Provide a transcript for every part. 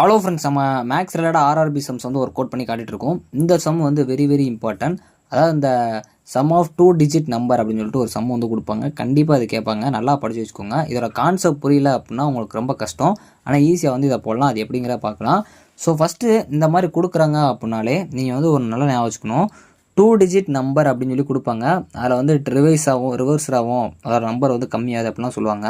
Hello friends, நம்ம maths related RRB sums வந்து ஒரு கோட் பண்ணி காட்டிட்டு இருக்கோம். இந்த சம் வந்து வெரி வெரி இம்பார்ட்டன்ட். அதாவது இந்த சம் ஆஃப் 2 டிஜிட் நம்பர் அப்படின்னு சொல்லிட்டு ஒரு சம் வந்து கொடுப்பாங்க. கண்டிப்பாக இது கேட்பாங்க. நல்லா படிச்சு வச்சுக்கோங்க. இதோட கான்செப்ட் புரியல அப்படின்னா உங்களுக்கு ரொம்ப கஷ்டம். ஆனால் ஈஸியாக வந்து இதை போடலாம். அது எப்படிங்கிற பார்க்கலாம். ஸோ ஃபஸ்ட்டு இந்த மாதிரி கொடுக்குறாங்க அப்படின்னாலே நீங்கள் வந்து ஒரு நல்ல ஞாபகம் வச்சுக்கணும். 2 டிஜிட் நம்பர் அப்படின்னு சொல்லி கொடுப்பாங்க. அதில் வந்து ரிவர்ஸ் ஆகும் அதோட நம்பர் வந்து கம்மியாகுது அப்படிலாம் சொல்லுவாங்க.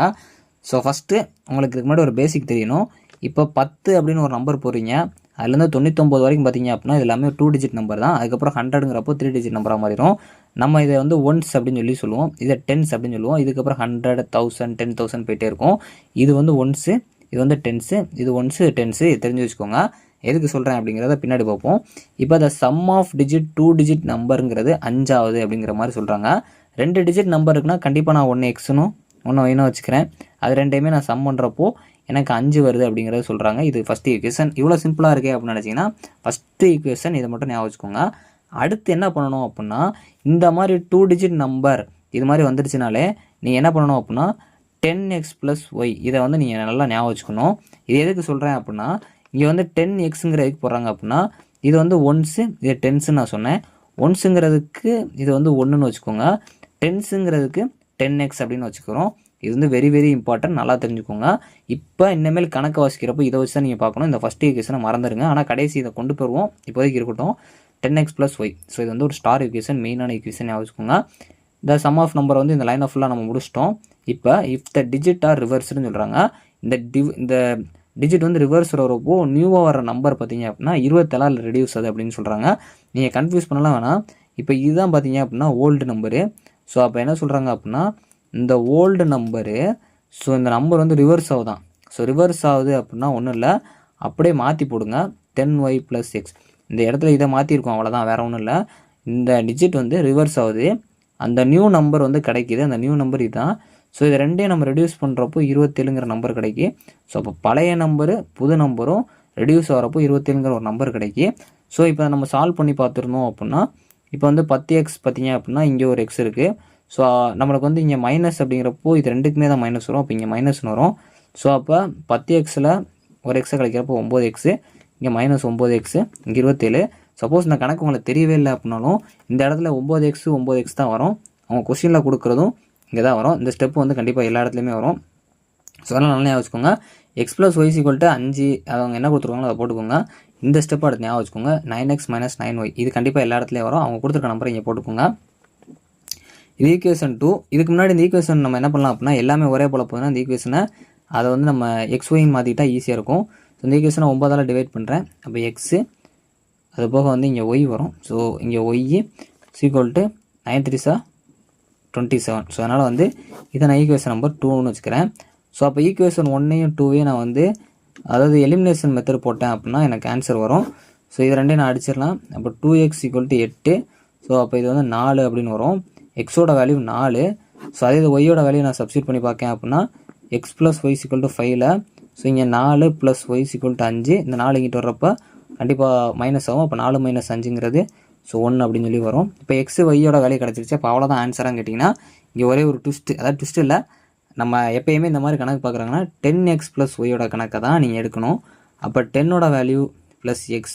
ஸோ ஃபஸ்ட்டு உங்களுக்கு இதுக்கு முன்னாடி ஒரு பேசிக் தெரியணும். இப்போ 10 அப்படின்னு ஒரு நம்பர் போடுறீங்க. அதுலேருந்து 99 வரைக்கும் பார்த்தீங்க அப்படின்னா இது எல்லாமே 2 டிஜிட் நம்பர் தான். அதுக்கப்புறம் 100ங்கிறப்போ 3 டிஜிட் நம்பராக மாறிடும். நம்ம இதை வந்து ஒன்ஸ் அப்படின்னு சொல்லி சொல்லுவோம். இதை டென்ஸ் அப்படின்னு சொல்லுவோம். இதுக்கப்புறம் 100, 1000, 10,000 போயிட்டே இருக்கும். இது வந்து ஒன்ஸு, இது வந்து டென்ஸு, இது ஒன்ஸு டென்ஸு. தெரிஞ்சு வச்சுக்கோங்க. எதுக்கு சொல்கிறேன் அப்படிங்கிறத பின்னாடி பார்ப்போம். இப்போ the sum of digit 2 digit நம்பருங்கிறது 5ஆவது அப்படிங்கிற மாதிரி சொல்கிறாங்க. 2 டிஜிட் நம்பர் இருக்குன்னா கண்டிப்பாக நான் 1 எக்ஸ்னு 1 ஒய்னு வச்சுக்கிறேன். அது ரெண்டையுமே நான் சம் பண்ணுறப்போ எனக்கு 5 வருது அப்படிங்கிறத சொல்கிறாங்க. இது ஃபஸ்ட்டு ஈக்குவேஷன். இவ்வளோ சிம்பிளாக இருக்கே அப்படின்னு நினச்சிங்கன்னா ஃபஸ்ட்டு ஈக்குவேஷன் இதை மட்டும் ஞாபகம் வச்சுக்கோங்க. அடுத்து என்ன பண்ணணும் அப்படின்னா, இந்த மாதிரி 2 டிஜிட் நம்பர் இது மாதிரி வந்துடுச்சுனாலே நீங்கள் என்ன பண்ணணும் அப்படின்னா 10x + y இதை வந்து நீங்கள் நல்லா ஞாபகம் வச்சுக்கணும். இது எதுக்கு சொல்கிறேன் அப்படின்னா, இங்கே வந்து 10xங்கிற எதுக்கு போடுறாங்க அப்படின்னா, இது வந்து ஒன்ஸு, இது டென்ஸுன்னு நான் சொன்னேன். ஒன்ஸுங்கிறதுக்கு இது வந்து 1ன்னு வச்சுக்கோங்க. டென்ஸுங்கிறதுக்கு 10x அப்படின்னு வச்சுக்கிறோம். இது வந்து வெரி வெரி இம்பார்ட்டன்ட். நல்லா தெரிஞ்சுக்கோங்க. இப்போ இனிமேல் கணக்கு வாசிக்கிறப்போ இதை வச்சு தான் நீங்கள் பார்க்கணும். இந்த ஃபஸ்ட் ஈக்குவேஷனை மறந்துடுங்க. ஆனால் கடைசி இதை கொண்டு போயிடுவோம். இப்போதைக்கு இருக்கட்டும். 10x + y. ஸோ இது வந்து ஒரு ஸ்டார் ஈக்குவேஷன், மெயினான ஈக்குவேஷன் வச்சுக்கோங்க. இந்த சம் ஆஃப் நம்பர் வந்து இந்த லைன் ஆஃப் ஃபுல்லாக நம்ம முடிச்சிட்டோம். இப்போ இஃப் த டிஜிட் ஆர் ரிவர்ஸ்னு சொல்கிறாங்க. இந்த டிஜிட் வந்து ரிவர்ஸ் வரப்போ நியூவாக வர நம்பர் பார்த்தீங்க அப்படின்னா 27 ரெடியூஸ் ஆகுது அப்படின்னு சொல்கிறாங்க. நீங்கள் கன்ஃபியூஸ் பண்ணலாம் வேணாம். இப்போ இதுதான் பார்த்தீங்க அப்படின்னா ஓல்டு நம்பரு. ஸோ அப்போ என்ன சொல்கிறாங்க அப்படின்னா, இந்த ஓல்டு நம்பரு, ஸோ இந்த நம்பர் வந்து ரிவர்ஸ் ஆகுதான். ஸோ ரிவர்ஸ் ஆகுது அப்படின்னா ஒன்றும் இல்லை, அப்படியே மாற்றி போடுங்க. 10y + x. இந்த இடத்துல இதை மாற்றிருக்கோம், அவ்வளோதான், வேறு ஒன்றும் இல்லை. இந்த டிஜிட் வந்து ரிவர்ஸ் ஆகுது. அந்த நியூ நம்பர் வந்து கிடைக்கிது. அந்த நியூ நம்பர் இதுதான். ஸோ இதை ரெண்டையும் நம்ம ரெடியூஸ் பண்ணுறப்போ 27ங்கிற நம்பர் கிடைக்கி. ஸோ அப்போ பழைய நம்பரு புது நம்பரும் ரெடியூஸ் ஆகிறப்போ 27ங்கிற ஒரு நம்பர் கிடைக்கி. ஸோ இப்போ நம்ம சால்வ் பண்ணி பார்த்துருந்தோம் அப்படின்னா, இப்போ வந்து 10x பார்த்தீங்க அப்படின்னா இங்கே ஒரு எக்ஸ் இருக்குது. ஸோ நம்மளுக்கு வந்து இங்கே மைனஸ் அப்படிங்கிறப்போ இது ரெண்டுக்குமே தான் மைனஸ் வரும். அப்போ இங்கே மைனஸ்னு வரும். ஸோ அப்போ 10xல் ஒரு எக்ஸை கழிக்கிறப்போ 9x, இங்கே -9x, இங்கே 27. சப்போஸ் இந்த கணக்கு உங்களுக்கு தெரியவே இல்லை அப்படின்னாலும் இந்த இடத்துல 9x தான் வரும். அவங்க கொஸ்டினில் கொடுக்குறதும் இங்கே தான் வரும். இந்த ஸ்டெப் வந்து கண்டிப்பாக எல்லா இடத்துலையுமே வரும். ஸோ அதனால் நல்லா ஞாபகம் வச்சுக்கோங்க. x + y = 5 அவங்க என்ன கொடுத்துருக்காங்களோ அதை போட்டுக்கோங்க. இந்த ஸ்டெப் அடுத்து ஞாபகம் வச்சுக்கோங்க. 9x - 9y இது கண்டிப்பாக எல்லா இடத்துலையும் வரும். அவங்க கொடுத்துருக்க நம்பரை இங்கே போட்டுக்கோங்க. இது ஈக்குவேஷன் 2. இதுக்கு முன்னாடி இந்த ஈக்குவேஷன் நம்ம என்ன பண்ணலாம் அப்படின்னா, எல்லாமே ஒரே போல் போதுன்னா இந்த ஈக்குவேஷனை அதை வந்து நம்ம xyன்னு மாற்றிட்டா ஈஸியாக இருக்கும். ஸோ இந்த ஈக்குவேஷனை 9ஆல் டிவைட் பண்ணுறேன். அப்போ எக்ஸு அது போக வந்து இங்கே ஒய் வரும். ஸோ இங்கே ஒய் = 9 3 27. ஸோ அதனால் வந்து இதை நான் ஈக்குவேஷன் நம்பர் 2ன்னு வச்சுக்கிறேன். ஸோ அப்போ ஈக்குவேஷன் 1ஐயும் 2ஐயும் நான் வந்து அதாவது எலிமினேஷன் மெத்தட் போட்டேன் அப்படின்னா எனக்கு ஆன்சர் வரும். ஸோ இது ரெண்டையும் நான் அடிச்சிடலாம். அப்போ 2x = 8. ஸோ அப்போ இது வந்து 4 அப்படின்னு வரும். எக்ஸோட வேல்யூ 4. ஸோ அதே இது ஒய்யோட வேல்யூ நான் சப்ஸ்டியூட் பண்ணி பார்க்கேன் அப்படின்னா x + y = 5ல். ஸோ இங்கே 4 + y = 5. இந்த 4 இங்கிட்டு வர்றப்போ கண்டிப்பாக மைனஸ் ஆகும். அப்போ 4 - 5ங்கிறது ஸோ 1 அப்படின்னு சொல்லி வரும். இப்போ எக்ஸ் ஒய்யோட வேல்யூ கிடச்சிருச்சு. அப்போ அவ்வளோதான் ஆன்சரான்னு கேட்டிங்கன்னா, இங்கே ஒரே ஒரு ட்விஸ்ட்டு, அதாவது ட்விஸ்ட் இல்லை, நம்ம எப்போயுமே இந்த மாதிரி கணக்கு பார்க்குறாங்கன்னா 10x + y கணக்கை தான் நீங்கள் எடுக்கணும். அப்போ 10ஓட வேல்யூ +x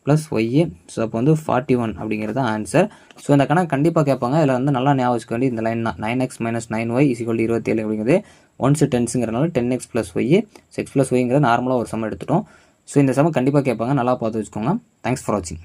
+ y. ஸோ அப்போ வந்து 41 அப்படிங்கிறது தான் ஆன்சர். ஸோ இந்த கணக்கு கண்டிப்பாக கேட்பாங்க. இதில் வந்து நல்லா ஞாபகம் வச்சுக்க வேண்டிய இந்த லைன் தான். 9x - 9y = 27 அப்படிங்கிறது ஒன்ஸு டென்ஸுங்கிறனால 10x + y. x + yங்கிறது நார்மலாக ஒரு சம் எடுத்துட்டோம். ஸோ இந்த சம் கண்டிப்பாக கேட்பாங்க. நல்லா பார்த்து வச்சுக்கோங்க. தேங்க்ஸ் ஃபார் வாட்சிங்.